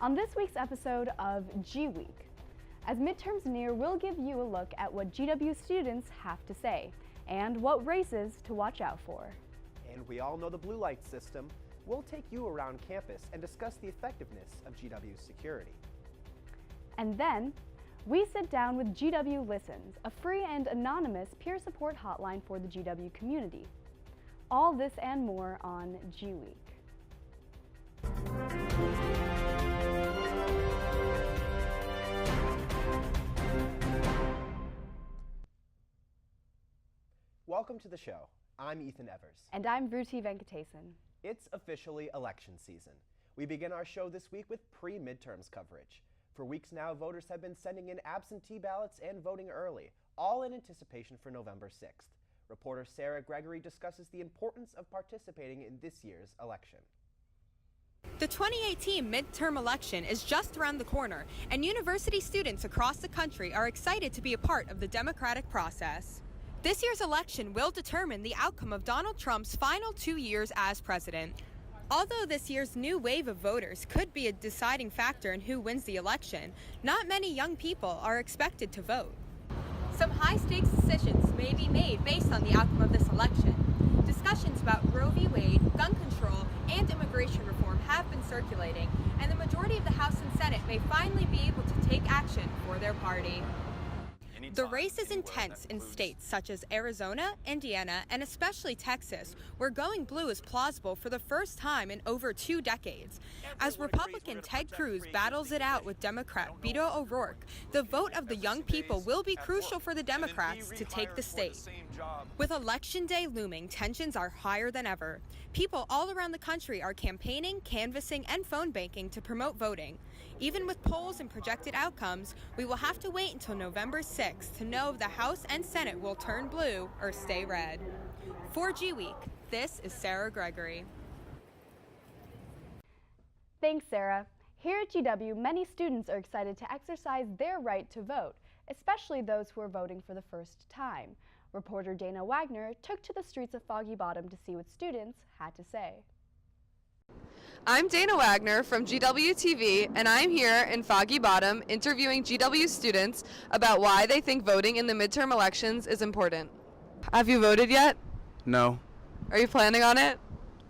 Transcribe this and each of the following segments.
On this week's episode of GWeek. As midterms near, we'll give you a look at what GW students have to say and what races to watch out for. And we all know the blue light system. We'll take you around campus and discuss the effectiveness of GW's security. And then, we sit down with GW Listens, a free and anonymous peer support hotline for the GW community. All this and more on GWeek. Welcome to the show. I'm Ethan Evers. And I'm Vruti Venkatesan. It's officially election season. We begin our show this week with pre-midterms coverage. For weeks now, voters have been sending in absentee ballots and voting early, all in anticipation for November 6th. Reporter Sarah Gregory discusses the importance of participating in this year's election. The 2018 midterm election is just around the corner, and university students across the country are excited to be a part of the democratic process. This year's election will determine the outcome of Donald Trump's final 2 years as president. Although this year's new wave of voters could be a deciding factor in who wins the election, not many young people are expected to vote. Some high-stakes decisions may be made based on the outcome of this election. Discussions about Roe v. Wade, gun control, and immigration reform have been circulating, and the majority of the House and Senate may finally be able to take action for their party. The race is intense in states such as Arizona, Indiana, and especially Texas, where going blue is plausible for the first time in over 2 decades. As Republican Ted Cruz battles it out with Democrat Beto O'Rourke, the vote of the young people will be crucial for the Democrats to take the state. With Election Day looming, tensions are higher than ever. People all around the country are campaigning, canvassing, and phone banking to promote voting. Even with polls and projected outcomes, we will have to wait until November 6th to know if the House and Senate will turn blue or stay red. For GWeek, this is Sarah Gregory. Thanks, Sarah. Here at GW, many students are excited to exercise their right to vote, especially those who are voting for the first time. Reporter Dana Wagner took to the streets of Foggy Bottom to see what students had to say. I'm Dana Wagner from GWTV, and I'm here in Foggy Bottom interviewing GW students about why they think voting in the midterm elections is important. Have you voted yet? No. Are you planning on it?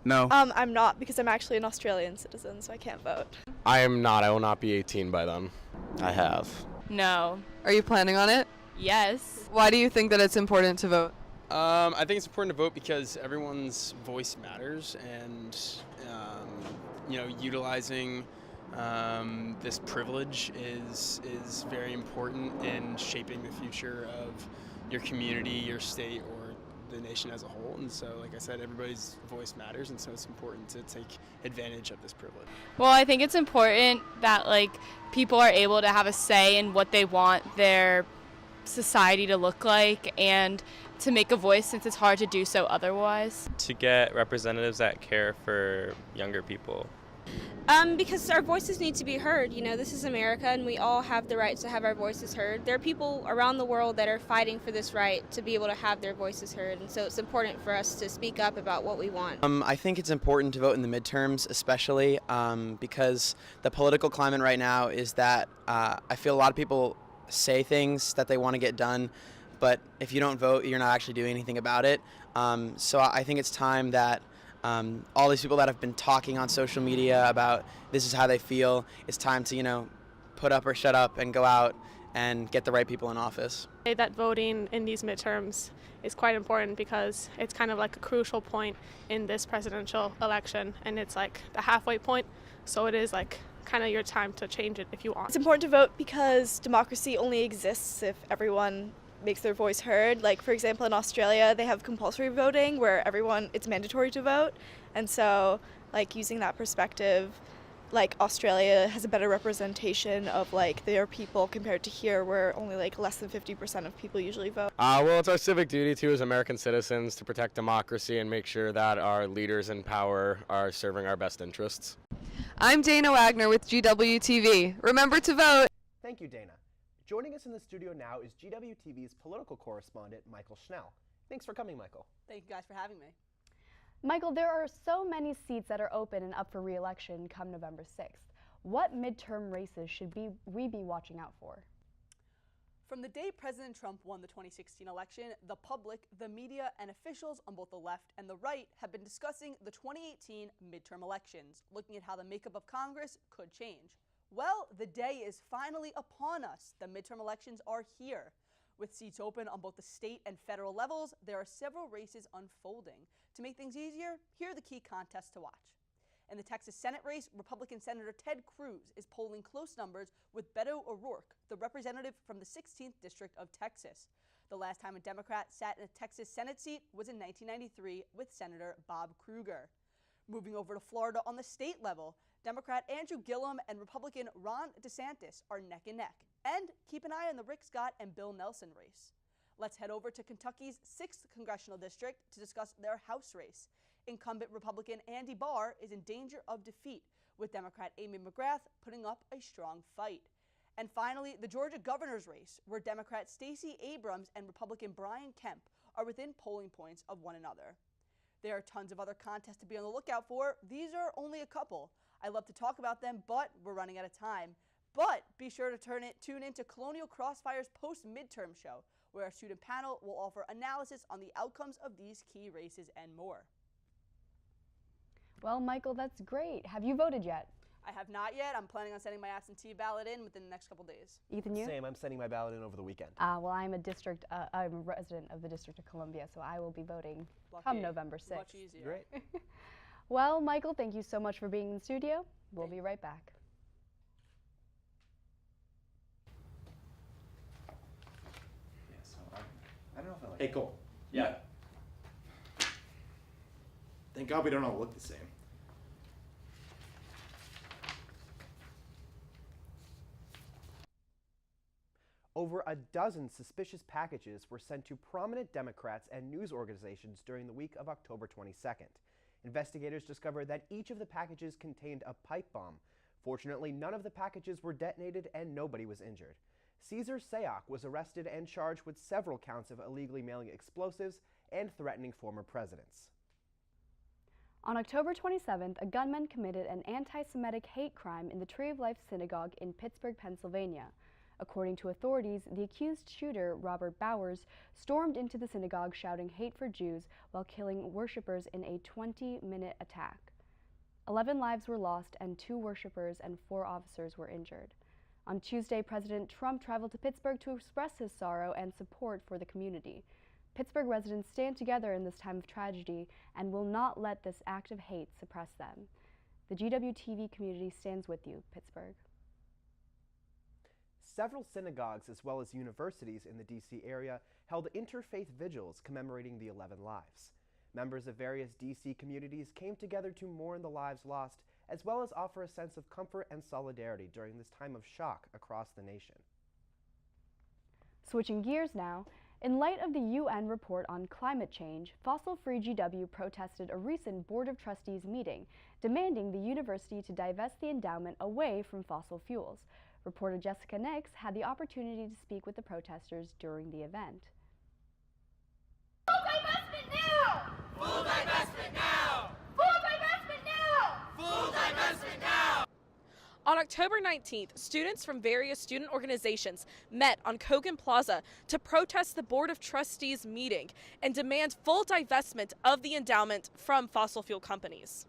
No. I'm not, because I'm actually an Australian citizen, so I can't vote. I am not. I will not be 18 by then. I have. No. Are you planning on it? Yes. Why do you think that it's important to vote? I think it's important to vote because everyone's voice matters, and utilizing this privilege is very important in shaping the future of your community, your state, or the nation as a whole. And so, like I said, everybody's voice matters, and so it's important to take advantage of this privilege. Well, I think it's important that people are able to have a say in what they want their society to look like and to make a voice, since it's hard to do so otherwise. To get representatives that care for younger people. Because our voices need to be heard. This is America, and we all have the right to have our voices heard. There are people around the world that are fighting for this right to be able to have their voices heard, and so it's important for us to speak up about what we want. I think it's important to vote in the midterms, especially because the political climate right now is that I feel a lot of people say things that they want to get done, but if you don't vote, you're not actually doing anything about it. So I think it's time that all these people that have been talking on social media about this is how they feel, it's time to, put up or shut up and go out and get the right people in office. That voting in these midterms is quite important because it's kind of like a crucial point in this presidential election, and it's like the halfway point, so it is kind of your time to change it if you want. It's important to vote because democracy only exists if everyone makes their voice heard. For example, in Australia, they have compulsory voting where it's mandatory to vote. And so, using that perspective, Australia has a better representation of their people compared to here, where only less than 50% of people usually vote. Well, it's our civic duty too as American citizens to protect democracy and make sure that our leaders in power are serving our best interests. I'm Dana Wagner with GWTV. Remember to vote. Thank you, Dana. Joining us in the studio now is GWTV's political correspondent, Michael Schnell. Thanks for coming, Michael. Thank you guys for having me. Michael, there are so many seats that are open and up for re-election come November 6th. What midterm races should we be watching out for? From the day President Trump won the 2016 election, the public, the media, and officials on both the left and the right have been discussing the 2018 midterm elections, looking at how the makeup of Congress could change. Well, the day is finally upon us. The midterm elections are here. With seats open on both the state and federal levels, there are several races unfolding. To make things easier, here are the key contests to watch. In the Texas Senate race, Republican Senator Ted Cruz is polling close numbers with Beto O'Rourke, the representative from the 16th District of Texas. The last time a Democrat sat in a Texas Senate seat was in 1993 with Senator Bob Kruger. Moving over to Florida on the state level, Democrat Andrew Gillum and Republican Ron DeSantis are neck and neck. And keep an eye on the Rick Scott and Bill Nelson race. Let's head over to Kentucky's 6th Congressional District to discuss their House race. Incumbent Republican Andy Barr is in danger of defeat, with Democrat Amy McGrath putting up a strong fight. And finally, the Georgia governor's race, where Democrat Stacey Abrams and Republican Brian Kemp are within polling points of one another. There are tons of other contests to be on the lookout for. These are only a couple. I love to talk about them, but we're running out of time. But be sure to tune in to Colonial Crossfire's post-midterm show, where our student panel will offer analysis on the outcomes of these key races and more. Well, Michael, that's great. Have you voted yet? I have not yet. I'm planning on sending my absentee ballot in within the next couple days. Ethan, you? Same. I'm sending my ballot in over the weekend. Well, I'm a resident of the District of Columbia, so I will be voting come November 6th. Much easier. Great. Well, Michael, thank you so much for being in the studio. We'll be right back. Yeah, so I don't know if I like. Hey, Cole. Yeah. Thank God we don't all look the same. Over a dozen suspicious packages were sent to prominent Democrats and news organizations during the week of October 22nd. Investigators discovered that each of the packages contained a pipe bomb. Fortunately, none of the packages were detonated and nobody was injured. Cesar Sayoc was arrested and charged with several counts of illegally mailing explosives and threatening former presidents. On October 27th, a gunman committed an anti-Semitic hate crime in the Tree of Life Synagogue in Pittsburgh, Pennsylvania. According to authorities, the accused shooter, Robert Bowers, stormed into the synagogue shouting hate for Jews while killing worshippers in a 20-minute attack. 11 lives were lost and 2 worshippers and 4 officers were injured. On Tuesday, President Trump traveled to Pittsburgh to express his sorrow and support for the community. Pittsburgh residents stand together in this time of tragedy and will not let this act of hate suppress them. The GWTV community stands with you, Pittsburgh. Several synagogues as well as universities in the D.C. area held interfaith vigils commemorating the 11 lives. Members of various D.C. communities came together to mourn the lives lost, as well as offer a sense of comfort and solidarity during this time of shock across the nation. Switching gears now, in light of the UN report on climate change, Fossil-Free GW protested a recent Board of Trustees meeting, demanding the university to divest the endowment away from fossil fuels. Reporter Jessica Nix had the opportunity to speak with the protesters during the event. Full divestment now! Full divestment now! Full divestment now! Full divestment now! On October 19th, students from various student organizations met on Kogan Plaza to protest the Board of Trustees meeting and demand full divestment of the endowment from fossil fuel companies.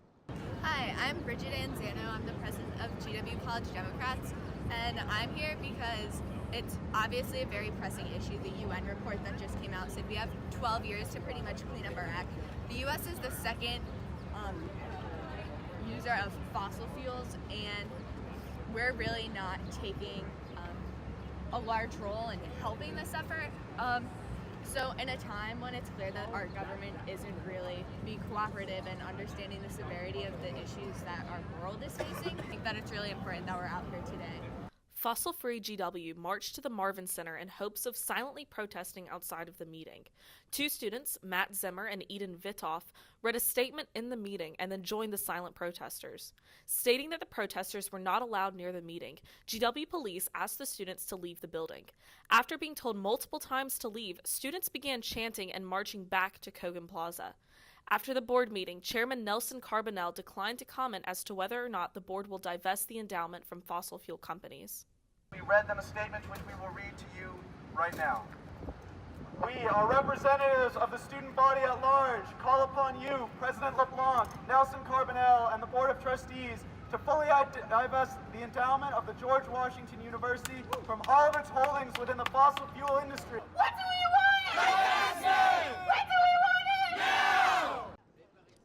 Hi, I'm Bridget Anzano. I'm the president of GW College Democrats, and I'm here because it's obviously a very pressing issue. The UN report that just came out said we have 12 years to pretty much clean up our act. The U.S. is the second user of fossil fuels, and we're really not taking a large role in helping this effort. So in a time when it's clear that our government isn't really being cooperative and understanding the severity of the issues that our world is facing, I think that it's really important that we're out here today. Fossil-Free GW marched to the Marvin Center in hopes of silently protesting outside of the meeting. 2 students, Matt Zimmer and Eden Vitoff, read a statement in the meeting and then joined the silent protesters. Stating that the protesters were not allowed near the meeting, GW police asked the students to leave the building. After being told multiple times to leave, students began chanting and marching back to Kogan Plaza. After the board meeting, Chairman Nelson Carbonell declined to comment as to whether or not the board will divest the endowment from fossil fuel companies. We read them a statement which we will read to you right now. We are representatives of the student body at large. Call upon you, President LeBlanc, Nelson Carbonell, and the Board of Trustees to fully divest the endowment of the George Washington University from all of its holdings within the fossil fuel industry. What do we want? Divestment! When do we want it? Now!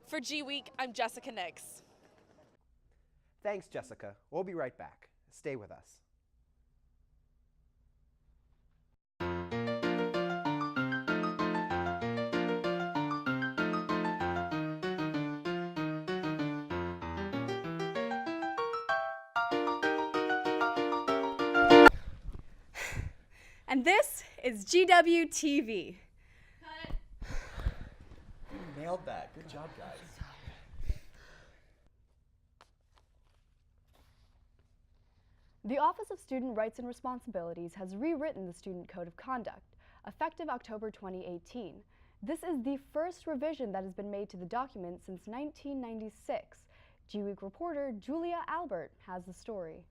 For GWeek, I'm Jessica Nix. Thanks, Jessica. We'll be right back. Stay with us. And this is GWTV. You nailed that. Good job, guys. The Office of Student Rights and Responsibilities has rewritten the Student Code of Conduct, effective October 2018. This is the first revision that has been made to the document since 1996. GWeek reporter Julia Albert has the story.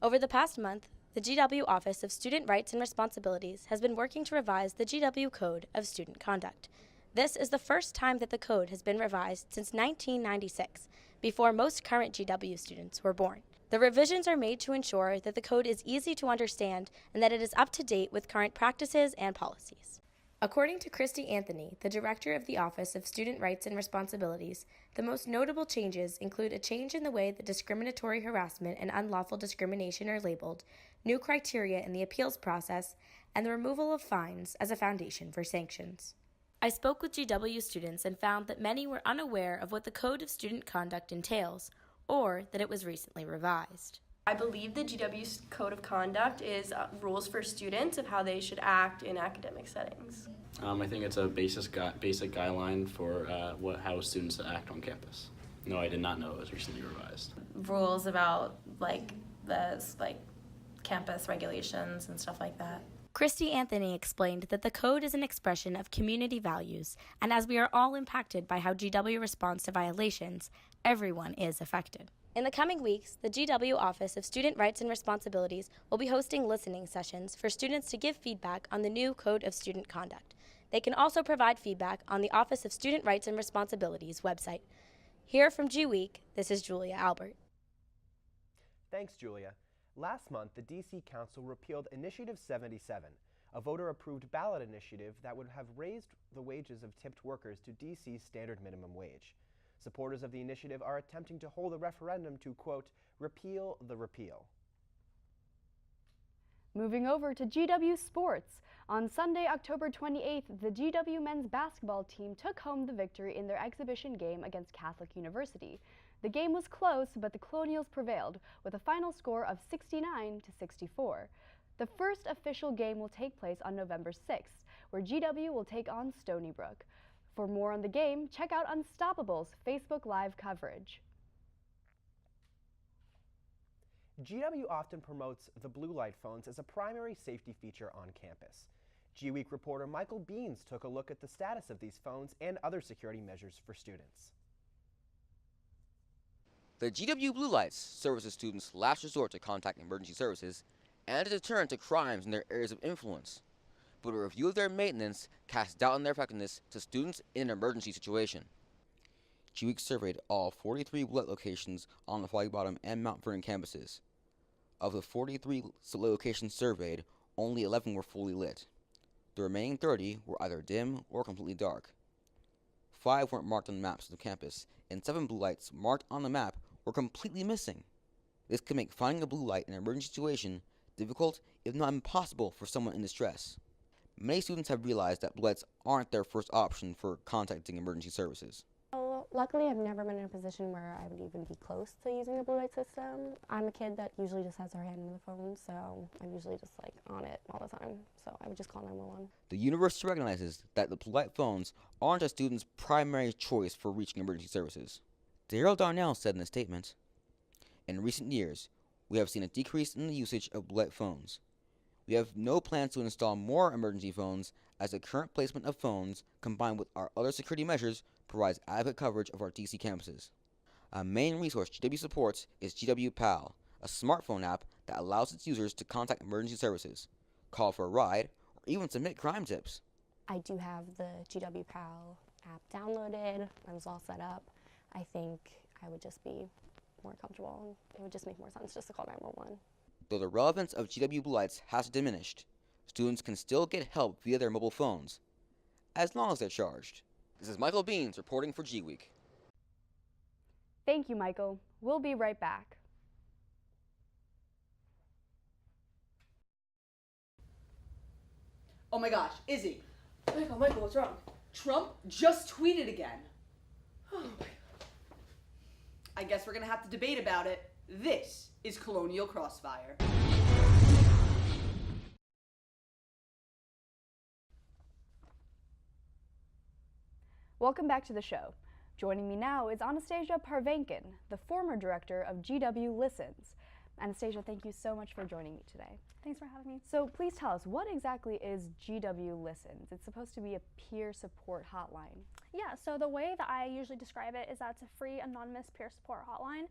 Over the past month, the GW Office of Student Rights and Responsibilities has been working to revise the GW Code of Student Conduct. This is the first time that the code has been revised since 1996, before most current GW students were born. The revisions are made to ensure that the code is easy to understand and that it is up to date with current practices and policies. According to Christy Anthony, the director of the Office of Student Rights and Responsibilities, the most notable changes include a change in the way that discriminatory harassment and unlawful discrimination are labeled, new criteria in the appeals process, and the removal of fines as a foundation for sanctions. I spoke with GW students and found that many were unaware of what the Code of Student Conduct entails, or that it was recently revised. I believe the GW's Code of Conduct is rules for students of how they should act in academic settings. I think it's a basic guideline for how students act on campus. No, I did not know it was recently revised. Rules about campus regulations and stuff like that. Christy Anthony explained that the code is an expression of community values, and as we are all impacted by how GW responds to violations, everyone is affected. In the coming weeks, the GW Office of Student Rights and Responsibilities will be hosting listening sessions for students to give feedback on the new Code of Student Conduct. They can also provide feedback on the Office of Student Rights and Responsibilities website. Here from GWeek, this is Julia Albert. Thanks, Julia. Last month, the D.C. Council repealed Initiative 77, a voter-approved ballot initiative that would have raised the wages of tipped workers to D.C.'s standard minimum wage. Supporters of the initiative are attempting to hold a referendum to, quote, repeal the repeal. Moving over to GW Sports. On Sunday, October 28th, the GW men's basketball team took home the victory in their exhibition game against Catholic University. The game was close, but the Colonials prevailed with a final score of 69-64. The first official game will take place on November 6th, where GW will take on Stony Brook. For more on the game, check out Unstoppable's Facebook Live coverage. GW often promotes the blue light phones as a primary safety feature on campus. GWeek reporter Michael Beans took a look at the status of these phones and other security measures for students. The GW Blue Lights serve as a student's last resort to contact emergency services and a deterrent to crimes in their areas of influence. But a review of their maintenance casts doubt on their effectiveness to students in an emergency situation. GWeek surveyed all 43 blue light locations on the Foggy Bottom and Mount Vernon campuses. Of the 43 locations surveyed, only 11 were fully lit. The remaining 30 were either dim or completely dark. 5 weren't marked on the maps of the campus, and 7 blue lights marked on the map were completely missing. This could make finding a blue light in an emergency situation difficult, if not impossible, for someone in distress. Many students have realized that blue lights aren't their first option for contacting emergency services. Well, luckily, I've never been in a position where I would even be close to using a blue light system. I'm a kid that usually just has her hand in the phone, so I'm usually just on it all the time. So I would just call 911. The university recognizes that the blue light phones aren't a student's primary choice for reaching emergency services. Daryl Darnell said in a statement, "In recent years, we have seen a decrease in the usage of blue light phones. We have no plans to install more emergency phones as the current placement of phones combined with our other security measures provides adequate coverage of our DC campuses. A main resource GW supports is GWPAL, a smartphone app that allows its users to contact emergency services, call for a ride, or even submit crime tips. I do have the GWPAL app downloaded. I was all set up. I think I would just be more comfortable. It would just make more sense just to call 911. Though the relevance of GW Blue Lights has diminished, students can still get help via their mobile phones, as long as they're charged. This is Michael Beans reporting for GWeek. Thank you, Michael. We'll be right back. Oh my gosh, Izzy. Michael, what's wrong? Trump just tweeted again. Oh my God. I guess we're gonna have to debate about it. This is Colonial Crossfire. Welcome back to the show. Joining me now is Anastasia Parvankin, the former director of GW Listens. Anastasia, thank you so much for joining me today. Thanks for having me. So please tell us, what exactly is GW Listens? It's supposed to be a peer support hotline. Yeah, so the way that I usually describe it is that it's a free, anonymous peer support hotline.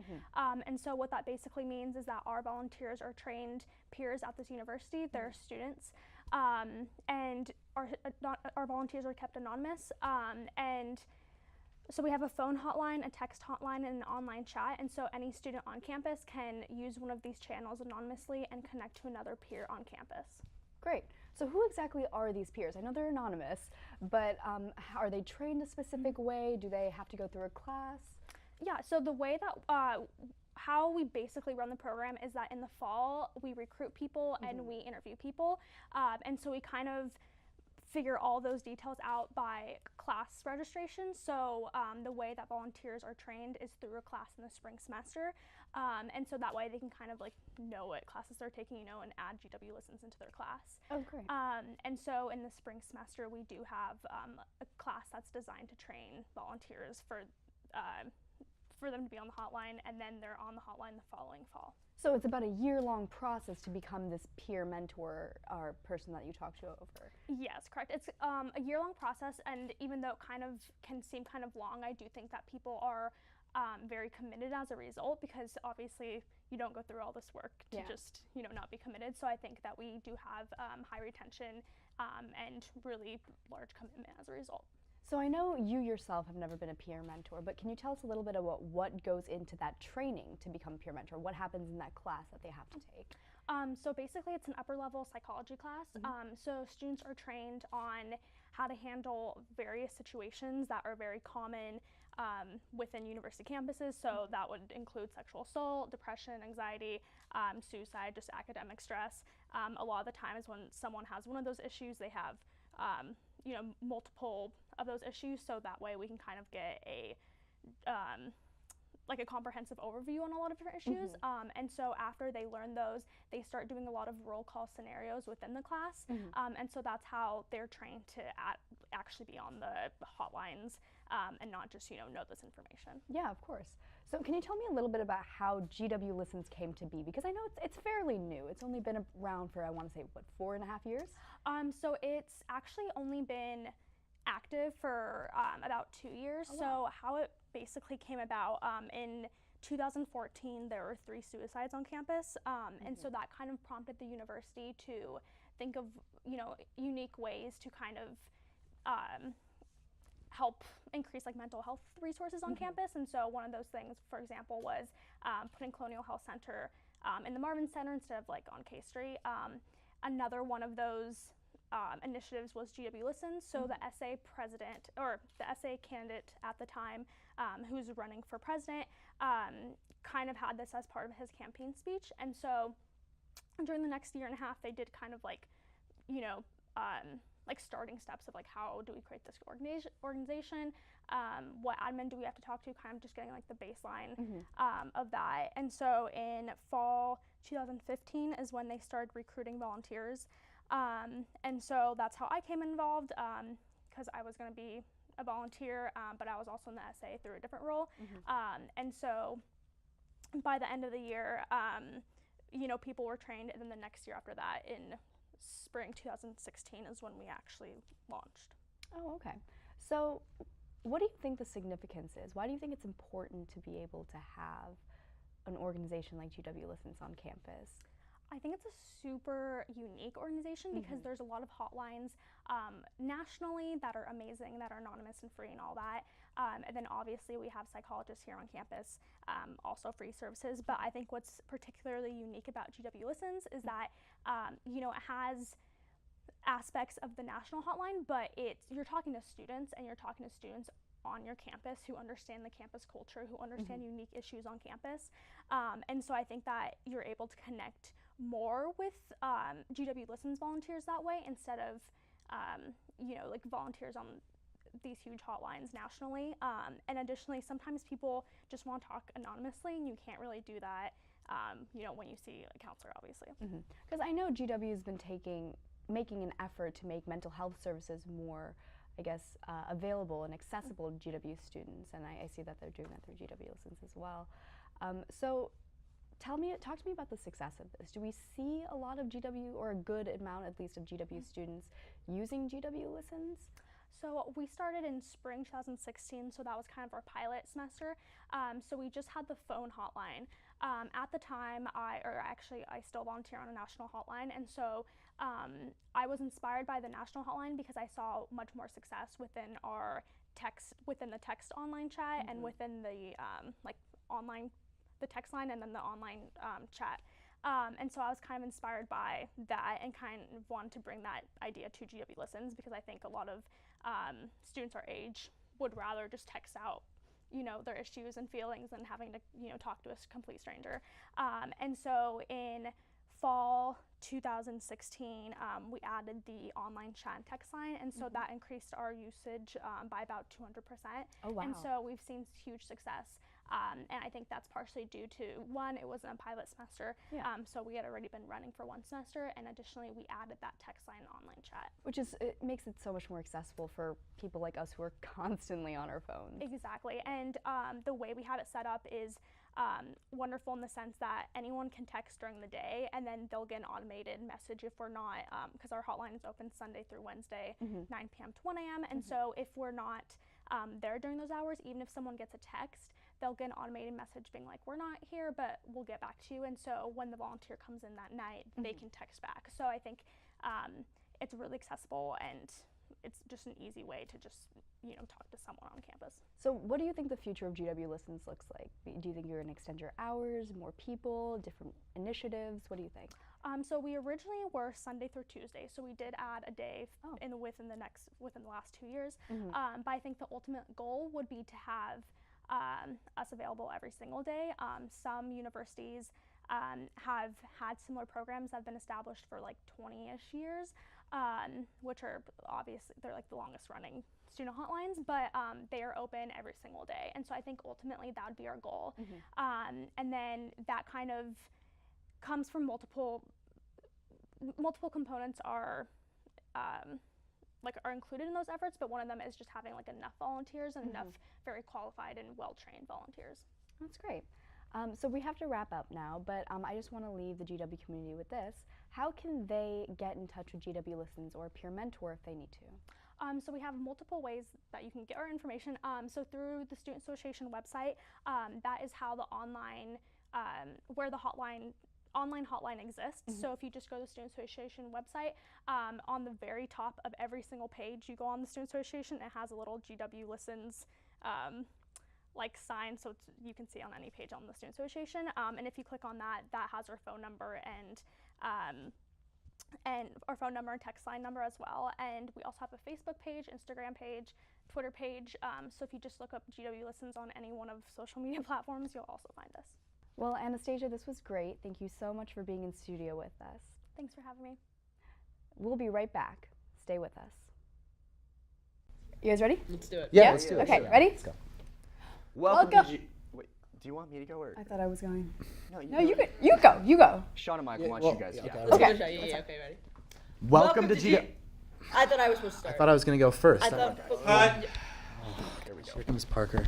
And so what that basically means is that our volunteers are trained peers at this university. They're students. And our volunteers are kept anonymous. And so we have a phone hotline, a text hotline, and an online chat, and so any student on campus can use one of these channels anonymously and connect to another peer on campus. Great. So who exactly are these peers? I know they're anonymous, but are they trained a specific way? Do they have to go through a class? Yeah, so the way that how we basically run the program is that in the fall we recruit people and we interview people, and so we kind of figure all those details out by class registration. So the way that volunteers are trained is through a class in the spring semester, and so that way they can kind of like know what classes they're taking, you know, and add GW Listens into their class. Oh, great. And so in the spring semester we do have a class that's designed to train volunteers for them to be on the hotline, and then they're on the hotline the following fall. So it's about a year-long process to become this peer mentor or person that you talk to over. Yes, correct. It's a year-long process, and even though it kind of can seem kind of long, I do think that people are very committed as a result, because obviously you don't go through all this work to just, you know, not be committed. So I think that we do have high retention and really large commitment as a result. So I know you yourself have never been a peer mentor, but can you tell us a little bit about what goes into that training to become a peer mentor? What happens in that class that they have to take? So basically it's an upper level psychology class. So students are trained on how to handle various situations that are very common within university campuses. So that would include sexual assault, depression, anxiety, suicide, just academic stress. A lot of the times when someone has one of those issues, they have you know, multiple of those issues, so that way we can kind of get a like a comprehensive overview on a lot of different issues. And so after they learn those, they start doing a lot of roll call scenarios within the class. And so that's how they're trained to actually be on the hotlines and not just, you know this information. Yeah, of course. So can you tell me a little bit about how GW Listens came to be? Because I know it's fairly new. It's only been around for, I want to say, what, 4.5 years? So it's actually only been active for about 2 years. Oh, wow. So how it basically came about, in 2014 there were 3 suicides on campus, and so that kind of prompted the university to think of, you know, unique ways to kind of help increase like mental health resources on campus. And so one of those things, for example, was putting Colonial Health Center in the Marvin Center instead of like on K Street. Another one of those initiatives was GW Listens. So the SA president, or the SA candidate at the time, who's running for president, kind of had this as part of his campaign speech. And so during the next year and a half, they did kind of like, you know, like starting steps of like, how do we create this organization, what admin do we have to talk to, kind of just getting like the baseline of that. And so in fall 2015 is when they started recruiting volunteers. And so that's how I came involved, because I was going to be a volunteer, but I was also in the SA through a different role. And so by the end of the year, you know, people were trained, and then the next year after that, in spring 2016 is when we actually launched. Oh, okay. So what do you think the significance is? Why do you think it's important to be able to have an organization like GW Listens on campus? I think it's a super unique organization because there's a lot of hotlines nationally that are amazing, that are anonymous and free and all that. And then obviously we have psychologists here on campus, also free services. But I think what's particularly unique about GW Listens is that, you know, it has aspects of the national hotline, but you're talking to students, and you're talking to students on your campus who understand the campus culture, who understand unique issues on campus. And so I think that you're able to connect more with GW Listens volunteers that way, instead of, you know, like volunteers on these huge hotlines nationally. And additionally, sometimes people just want to talk anonymously, and you can't really do that, you know, when you see a counselor, obviously. Because I know GW has been making an effort to make mental health services more, I guess, available and accessible to GW students, and I see that they're doing that through GW Listens as well. So talk to me about the success of this. Do we see a lot of GW, or a good amount at least of GW students using GW Listens? So we started in spring 2016, so that was kind of our pilot semester. So we just had the phone hotline. At the time, I still volunteer on a national hotline, and so I was inspired by the national hotline because I saw much more success within the text online chat and within the the text line and then the online chat. And so I was kind of inspired by that and kind of wanted to bring that idea to GW Listens, because I think a lot of students our age would rather just text out, you know, their issues and feelings than having to, you know, talk to a complete stranger. And so in fall 2016, we added the online chat and text line, and so that increased our usage by about 200%. Oh, wow. And so we've seen huge success. And I think that's partially due to, one, it wasn't a pilot semester, so we had already been running for one semester, and additionally we added that text line and online chat. It makes it so much more accessible for people like us who are constantly on our phones. Exactly, and the way we have it set up is wonderful in the sense that anyone can text during the day, and then they'll get an automated message if we're not, because our hotline is open Sunday through Wednesday, 9 p.m. to 1 a.m., and so if we're not there during those hours, even if someone gets a text, they'll get an automated message being like, we're not here, but we'll get back to you. And so when the volunteer comes in that night, they can text back. So I think it's really accessible, and it's just an easy way to just, you know, talk to someone on campus. So what do you think the future of GW Listens looks like? Do you think you're going to extend your hours, more people, different initiatives? What do you think? So we originally were Sunday through Tuesday, so we did add a day within the last 2 years. But I think the ultimate goal would be to have us available every single day. Some universities have had similar programs that have been established for like 20-ish years, which are obviously, they're like the longest running student hotlines, but they are open every single day. And so I think ultimately that would be our goal. And then that kind of comes from multiple components are included in those efforts, but one of them is just having like enough volunteers and enough very qualified and well-trained volunteers. That's great. So we have to wrap up now, but I just want to leave the GW community with this. How can they get in touch with GW Listens or a peer mentor if they need to? So we have multiple ways that you can get our information. So through the Student Association website, that is how the online hotline exists. So if you just go to the Student Association website, on the very top of every single page you go on the Student Association, it has a little GW Listens sign, so you can see on any page on the Student Association. And if you click on that, that has our phone number and our phone number and text line number as well. And we also have a Facebook page, Instagram page, Twitter page. So if you just look up GW Listens on any one of social media platforms, you'll also find us. Well, Anastasia, this was great. Thank you so much for being in studio with us. Thanks for having me. We'll be right back. Stay with us. You guys ready? Let's do it. Yeah, let's do it. Okay, ready? Let's go. Welcome. Wait, do you want me to go or? I thought I was going. No, you go. You go. Sean and Michael, Yeah, why well, don't you guys? yeah, Yeah. okay. Okay. Okay, ready? Welcome to G. I thought I was supposed to start. I thought I was going to go first. Here we go. Here comes Parker.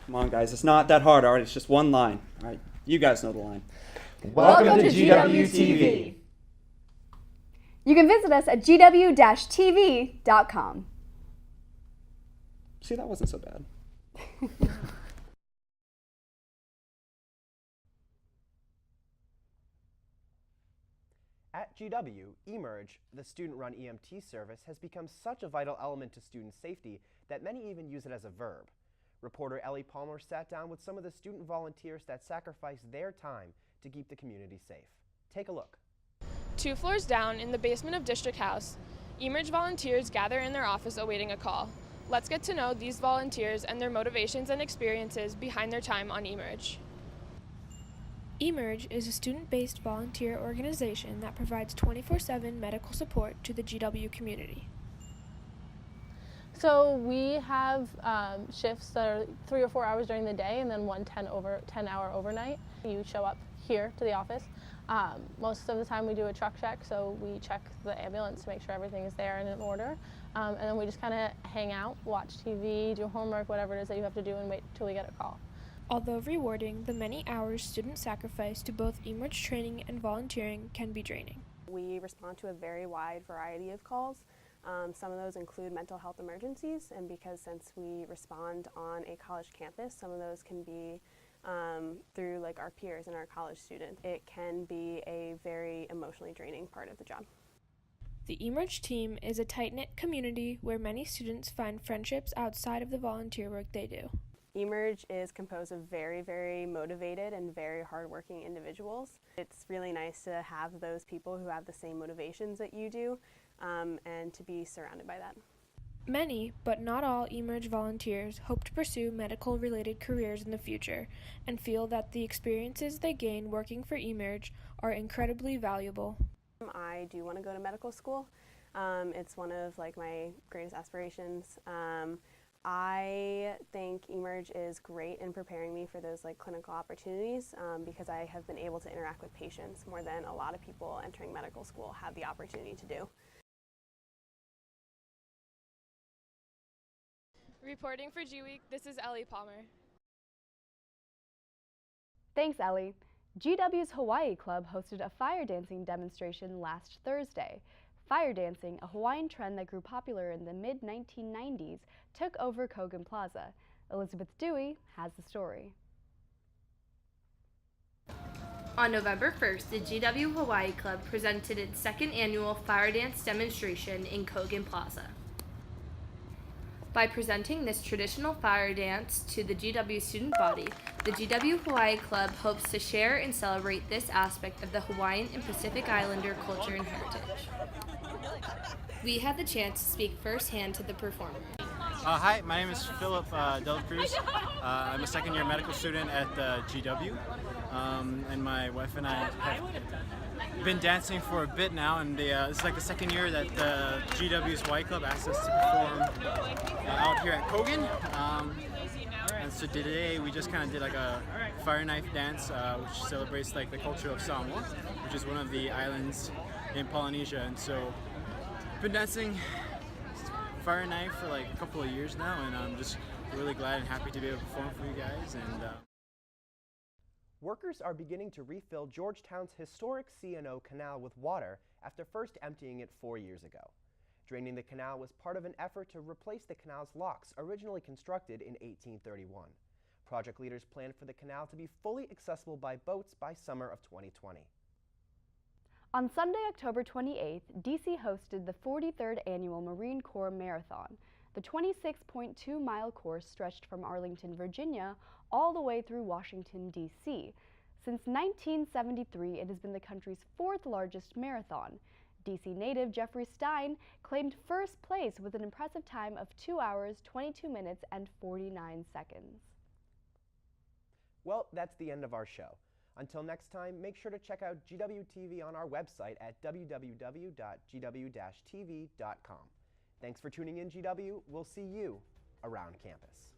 Come on, guys. It's not that hard, all right? It's just one line, all right? You guys know the line. Welcome to GWTV. You can visit us at gw-tv.com. See, that wasn't so bad. At GW, eMERGE, the student-run EMT service, has become such a vital element to student safety that many even use it as a verb. Reporter Ellie Palmer sat down with some of the student volunteers that sacrifice their time to keep the community safe. Take a look. 2 floors down in the basement of District House, eMERGE volunteers gather in their office awaiting a call. Let's get to know these volunteers and their motivations and experiences behind their time on eMERGE. eMERGE is a student-based volunteer organization that provides 24/7 medical support to the GW community. So we have shifts that are 3 or 4 hours during the day and then one 10-hour overnight. You show up here to the office. Most of the time we do a truck check, so we check the ambulance to make sure everything is there and in order. And then we just kind of hang out, watch TV, do homework, whatever it is that you have to do, and wait till we get a call. Although rewarding, the many hours students sacrifice to both eMERGE training and volunteering can be draining. We respond to a very wide variety of calls. Some of those include mental health emergencies, and because since we respond on a college campus, some of those can be through like our peers and our college students. It can be a very emotionally draining part of the job. The eMERGE team is a tight-knit community where many students find friendships outside of the volunteer work they do. eMERGE is composed of very, very motivated and very hardworking individuals. It's really nice to have those people who have the same motivations that you do and to be surrounded by that. Many, but not all, eMERGE volunteers hope to pursue medical-related careers in the future and feel that the experiences they gain working for eMERGE are incredibly valuable. I do want to go to medical school. It's one of like my greatest aspirations. I think eMERGE is great in preparing me for those like clinical opportunities because I have been able to interact with patients more than a lot of people entering medical school have the opportunity to do. Reporting for GWeek, this is Ellie Palmer. Thanks, Ellie. GW's Hawaii Club hosted a fire dancing demonstration last Thursday. Fire dancing, a Hawaiian trend that grew popular in the mid-1990s, took over Kogan Plaza. Elizabeth Dewey has the story. On November 1st, the GW Hawaii Club presented its second annual fire dance demonstration in Kogan Plaza. By presenting this traditional fire dance to the GW student body, the GW Hawaii Club hopes to share and celebrate this aspect of the Hawaiian and Pacific Islander culture and heritage. We had the chance to speak firsthand to the performer. Hi, my name is Philip Del Cruz. I'm a second-year medical student at GW, and my wife and I have been dancing for a bit now, and it's like the second year that the GW's Hawaii Club asked us to perform out here at Kogan. And so today we just kind of did like a fire knife dance, which celebrates like the culture of Samoa, which is one of the islands in Polynesia. And so I've been dancing fire knife for like a couple of years now, and I'm just really glad and happy to be able to perform for you guys. And workers are beginning to refill Georgetown's historic C&O Canal with water after first emptying it 4 years ago. Draining the canal was part of an effort to replace the canal's locks, originally constructed in 1831. Project leaders plan for the canal to be fully accessible by boats by summer of 2020. On Sunday, October 28th, DC hosted the 43rd Annual Marine Corps Marathon. The 26.2-mile course stretched from Arlington, Virginia, all the way through Washington, D.C. Since 1973, it has been the country's fourth largest marathon. D.C. native Jeffrey Stein claimed first place with an impressive time of 2 hours, 22 minutes, and 49 seconds. Well, that's the end of our show. Until next time, make sure to check out GWTV on our website at www.gw-tv.com. Thanks for tuning in, GW. We'll see you around campus.